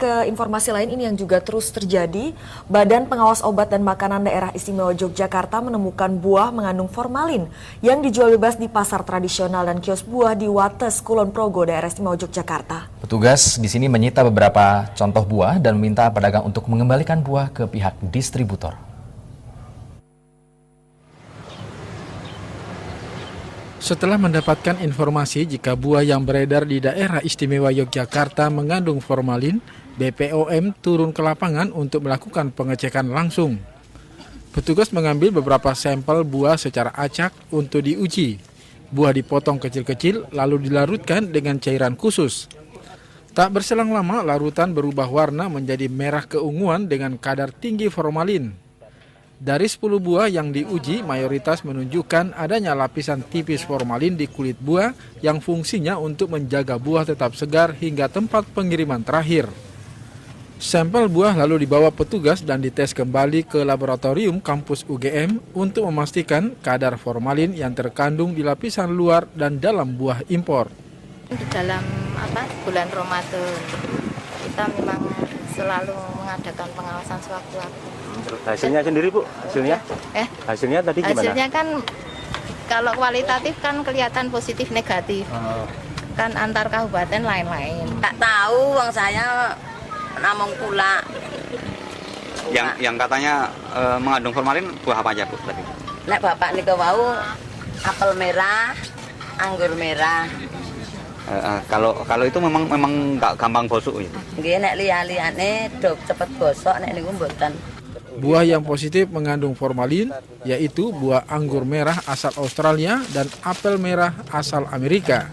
ke informasi lain ini yang juga terus terjadi. Badan Pengawas Obat dan Makanan Daerah Istimewa Yogyakarta menemukan buah mengandung formalin yang dijual bebas di pasar tradisional dan kios buah di Wates, Kulon Progo, Daerah Istimewa Yogyakarta. Petugas di sini menyita beberapa contoh buah dan meminta pedagang untuk mengembalikan buah ke pihak distributor. Setelah mendapatkan informasi jika buah yang beredar di daerah istimewa Yogyakarta mengandung formalin, BPOM turun ke lapangan untuk melakukan pengecekan langsung. Petugas mengambil beberapa sampel buah secara acak untuk diuji. Buah dipotong kecil-kecil lalu dilarutkan dengan cairan khusus. Tak berselang lama, larutan berubah warna menjadi merah keunguan dengan kadar tinggi formalin. Dari 10 buah yang diuji, mayoritas menunjukkan adanya lapisan tipis formalin di kulit buah yang fungsinya untuk menjaga buah tetap segar hingga tempat pengiriman terakhir. Sampel buah lalu dibawa petugas dan dites kembali ke laboratorium kampus UGM untuk memastikan kadar formalin yang terkandung di lapisan luar dan dalam buah impor. Di dalam bulan Ramadan kita memang selalu mengadakan pengawasan sewaktu-waktu. Hasilnya sendiri Bu, hasilnya? Hasilnya tadi gimana? Hasilnya kan kalau kualitatif kan kelihatan positif negatif. Kan antar kabupaten lain-lain. Tak tahu, uang saya namung pula. Yang katanya mengandung formalin buah apa aja Bu tadi? Nek bapak niku wau apel merah, anggur merah. Kalau itu memang nggak gampang bosok gitu. Nggih nek liya-liyane do cepet gosok nek niku mboten. Buah yang positif mengandung formalin yaitu buah anggur merah asal Australia dan apel merah asal Amerika.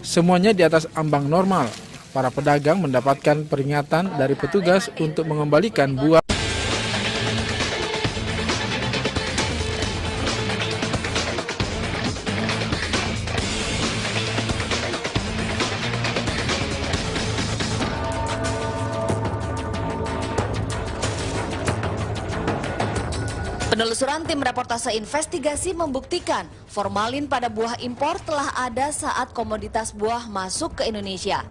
Semuanya di atas ambang normal. Para pedagang mendapatkan peringatan dari petugas untuk mengembalikan buah. Penelusuran tim reportase investigasi membuktikan formalin pada buah impor telah ada saat komoditas buah masuk ke Indonesia.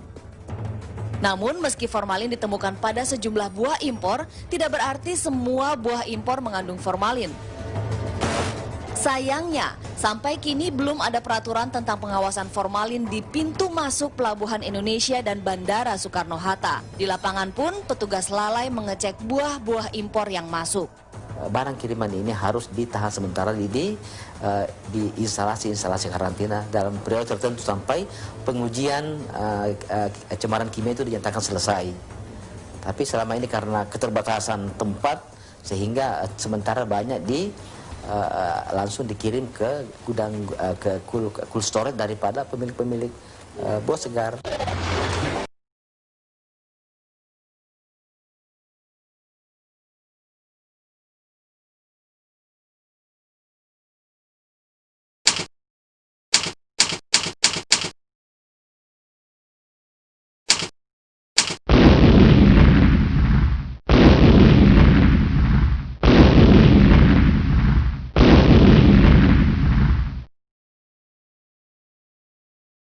Namun meski formalin ditemukan pada sejumlah buah impor, tidak berarti semua buah impor mengandung formalin. Sayangnya, sampai kini belum ada peraturan tentang pengawasan formalin di pintu masuk pelabuhan Indonesia dan Bandara Soekarno-Hatta. Di lapangan pun petugas lalai mengecek buah-buah impor yang masuk. Barang kiriman ini harus ditahan sementara di instalasi karantina dalam periode tertentu sampai pengujian cemaran kimia itu dinyatakan selesai. Tapi selama ini karena keterbatasan tempat sehingga sementara banyak langsung dikirim ke gudang ke cool storage daripada pemilik-pemilik buah segar.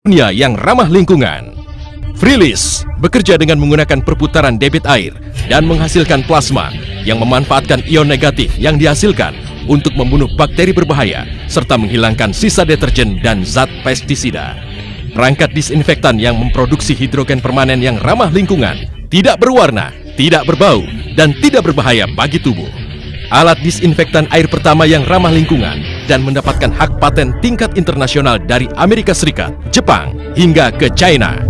Dunia yang ramah lingkungan. Freelist bekerja dengan menggunakan perputaran debit air dan menghasilkan plasma yang memanfaatkan ion negatif yang dihasilkan untuk membunuh bakteri berbahaya serta menghilangkan sisa deterjen dan zat pestisida. Perangkat disinfektan yang memproduksi hidrogen permanen yang ramah lingkungan, tidak berwarna, tidak berbau, dan tidak berbahaya bagi tubuh. Alat disinfektan air pertama yang ramah lingkungan dan mendapatkan hak paten tingkat internasional dari Amerika Serikat, Jepang, hingga ke China.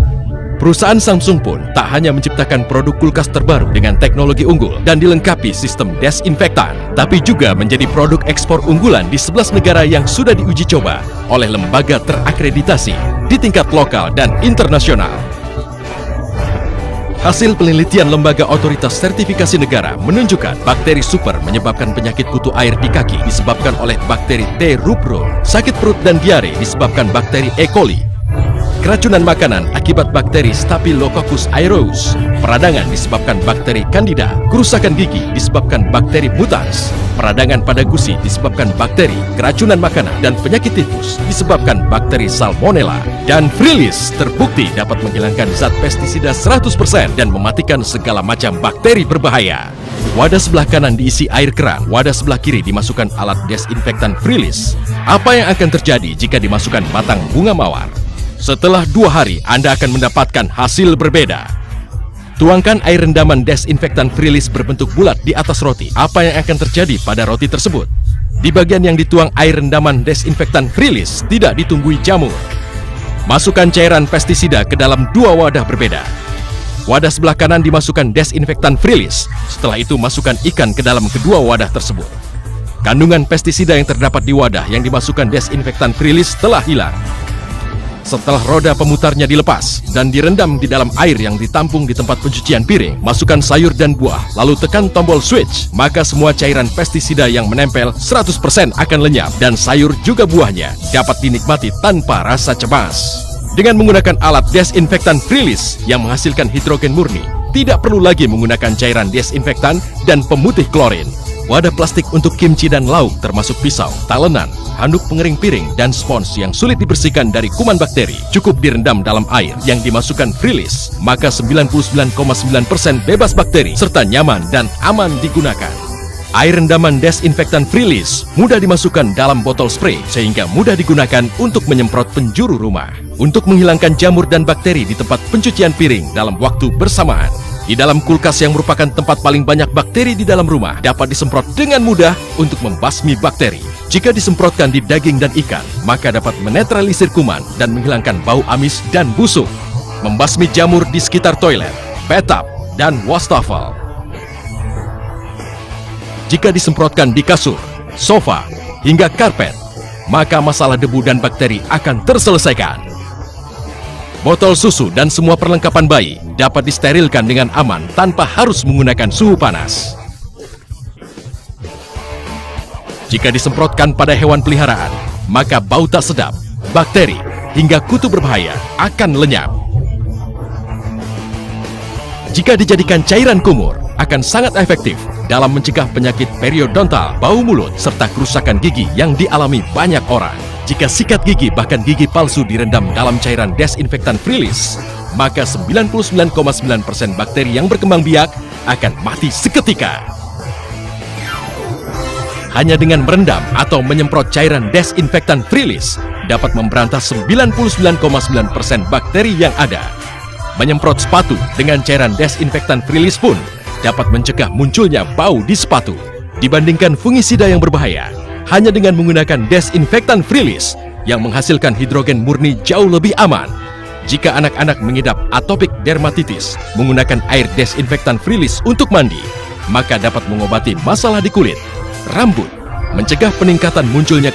Perusahaan Samsung pun tak hanya menciptakan produk kulkas terbaru dengan teknologi unggul dan dilengkapi sistem desinfektan, tapi juga menjadi produk ekspor unggulan di 11 negara yang sudah diuji coba oleh lembaga terakreditasi di tingkat lokal dan internasional. Hasil penelitian Lembaga Otoritas Sertifikasi Negara menunjukkan bakteri super menyebabkan penyakit kutu air di kaki disebabkan oleh bakteri T. rubro, sakit perut dan diare disebabkan bakteri E. coli. keracunan makanan akibat bakteri Staphylococcus aureus. Peradangan disebabkan bakteri Candida. Kerusakan gigi disebabkan bakteri mutans. Peradangan pada gusi disebabkan bakteri, keracunan makanan, dan penyakit tifus disebabkan bakteri Salmonella. Dan Freelist terbukti dapat menghilangkan zat pestisida 100% dan mematikan segala macam bakteri berbahaya. Wadah sebelah kanan diisi air keran, wadah sebelah kiri dimasukkan alat desinfektan Freelist. Apa yang akan terjadi jika dimasukkan batang bunga mawar? Setelah 2 hari, Anda akan mendapatkan hasil berbeda. Tuangkan air rendaman desinfektan Freelist berbentuk bulat di atas roti. Apa yang akan terjadi pada roti tersebut? Di bagian yang dituang air rendaman desinfektan Freelist tidak ditumbuhi jamur. Masukkan cairan pestisida ke dalam 2 wadah berbeda. Wadah sebelah kanan dimasukkan desinfektan Freelist. Setelah itu masukkan ikan ke dalam kedua wadah tersebut. Kandungan pestisida yang terdapat di wadah yang dimasukkan desinfektan Freelist telah hilang. Setelah roda pemutarnya dilepas dan direndam di dalam air yang ditampung di tempat pencucian piring, masukkan sayur dan buah, lalu tekan tombol switch, maka semua cairan pestisida yang menempel 100% akan lenyap dan sayur juga buahnya dapat dinikmati tanpa rasa cemas. Dengan menggunakan alat desinfektan Freelist yang menghasilkan hidrogen murni, tidak perlu lagi menggunakan cairan desinfektan dan pemutih klorin. Wadah plastik untuk kimchi dan lauk termasuk pisau, talenan, handuk pengering piring, dan spons yang sulit dibersihkan dari kuman bakteri cukup direndam dalam air yang dimasukkan Freelist, maka 99,9% bebas bakteri serta nyaman dan aman digunakan. Air rendaman desinfektan Freelist mudah dimasukkan dalam botol spray sehingga mudah digunakan untuk menyemprot penjuru rumah. Untuk menghilangkan jamur dan bakteri di tempat pencucian piring dalam waktu bersamaan. Di dalam kulkas yang merupakan tempat paling banyak bakteri di dalam rumah dapat disemprot dengan mudah untuk membasmi bakteri. Jika disemprotkan di daging dan ikan, maka dapat menetralisir kuman dan menghilangkan bau amis dan busuk. Membasmi jamur di sekitar toilet, bathtub, dan wastafel. Jika disemprotkan di kasur, sofa, hingga karpet, maka masalah debu dan bakteri akan terselesaikan. Botol susu dan semua perlengkapan bayi dapat disterilkan dengan aman tanpa harus menggunakan suhu panas. Jika disemprotkan pada hewan peliharaan, maka bau tak sedap, bakteri, hingga kutu berbahaya akan lenyap. Jika dijadikan cairan kumur, akan sangat efektif dalam mencegah penyakit periodontal, bau mulut, serta kerusakan gigi yang dialami banyak orang. Jika sikat gigi bahkan gigi palsu direndam dalam cairan desinfektan Freelist, maka 99,9% bakteri yang berkembang biak akan mati seketika. Hanya dengan merendam atau menyemprot cairan desinfektan Freelist dapat memberantas 99,9% bakteri yang ada. Menyemprot sepatu dengan cairan desinfektan Freelist pun dapat mencegah munculnya bau di sepatu. Dibandingkan fungisida yang berbahaya, hanya dengan menggunakan desinfektan Freelist yang menghasilkan hidrogen murni jauh lebih aman. Jika anak-anak mengidap atopik dermatitis, menggunakan air desinfektan Freelist untuk mandi, maka dapat mengobati masalah di kulit, rambut, mencegah peningkatan munculnya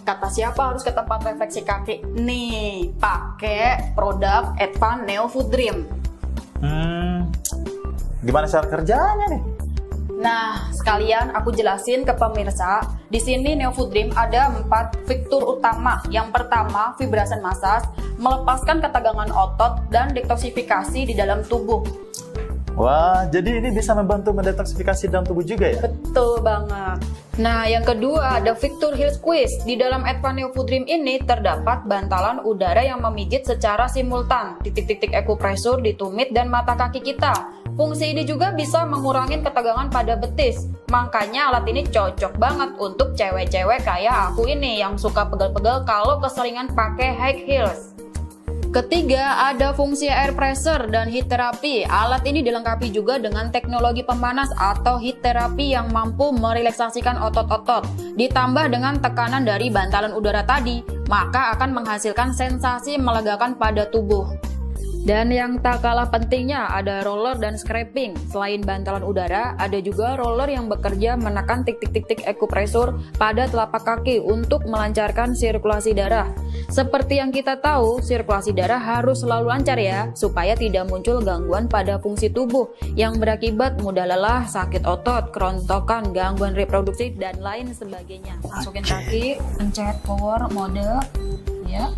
Kata siapa harus ke tempat refleksi kaki? Nih, pakai produk Advan Neo Food Dream. Gimana cara kerjanya nih? Nah, sekalian aku jelasin ke pemirsa. Di sini Neo Food Dream ada 4 fitur utama. Yang pertama, vibrasen massage, melepaskan ketegangan otot dan detoksifikasi di dalam tubuh. Wah, jadi ini bisa membantu mendetoksifikasi dalam tubuh juga ya? Betul banget. Nah, yang kedua ada fitur Heal Squeeze. Di dalam Advan Neo Food Dream ini terdapat bantalan udara yang memijit secara simultan titik-titik akupresur di tumit dan mata kaki kita. Fungsi ini juga bisa mengurangi ketegangan pada betis. Makanya alat ini cocok banget untuk cewek-cewek kayak aku ini yang suka pegel-pegel kalau keseringan pakai high heels. Ketiga, ada fungsi air pressure dan heat therapy. Alat ini dilengkapi juga dengan teknologi pemanas atau heat therapy yang mampu merelaksasikan otot-otot. Ditambah dengan tekanan dari bantalan udara tadi, maka akan menghasilkan sensasi melegakan pada tubuh. Dan yang tak kalah pentingnya ada roller dan scraping. Selain bantalan udara, ada juga roller yang bekerja menekan titik-titik akupresur pada telapak kaki untuk melancarkan sirkulasi darah. Seperti yang kita tahu, sirkulasi darah harus selalu lancar ya, supaya tidak muncul gangguan pada fungsi tubuh yang berakibat mudah lelah, sakit otot, kerontokan, gangguan reproduksi, dan lain sebagainya. Masukin kaki, pencet power mode, ya.